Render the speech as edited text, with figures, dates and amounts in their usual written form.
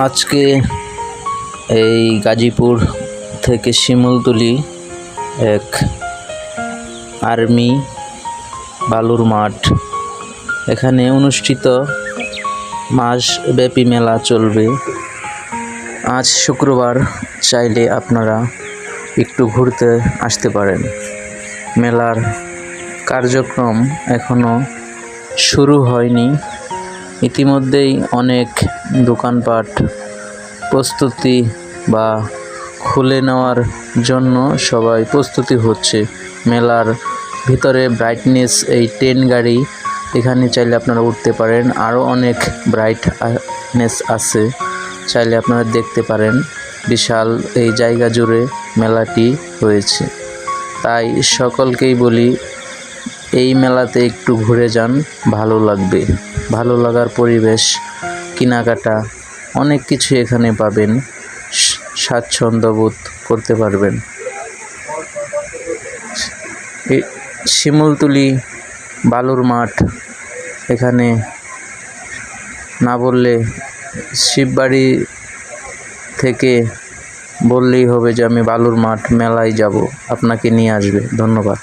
আজকে এই গাজীপুর থেকে শিমুলতলি এক আর্মি বালুর মাঠ, এখানে অনুষ্ঠিত মাসব্যাপী মেলা চলবে। আজ শুক্রবার, চাইলে আপনারা একটু ঘুরতে আসতে পারেন। মেলার কার্যক্রম এখনো শুরু হয়নি, ইতিমধ্যেই অনেক দোকানপাট প্রস্তুতি বা খুলে নেওয়ার জন্য সবাই প্রস্তুতি হচ্ছে। মেলার ভিতরে ব্রাইটনেস এই ট্রেন গাড়ি, এখানে চাইলে আপনারা উঠতে পারেন। আরও অনেক ব্রাইটনেস আছে, চাইলে আপনারা দেখতে পারেন। বিশাল এই জায়গা জুড়ে মেলাটি হয়েছে, তাই সকলকেই বলি এই মেলাতে একটু ঘুরে যান, ভালো লাগবে। ভালো লাগার পরিবেশ, কেনাকাটা অনেক কিছু এখানে পাবেন, স্বাচ্ছন্দ্য বোধ করতে পারবেন। শিমুলতলি বালুর মাঠ, এখানে না বললে শিববাড়ি থেকে বললেই হবে যে আমি বালুর মাঠ মেলায় যাব, আপনাকে নিয়ে আসবে। ধন্যবাদ।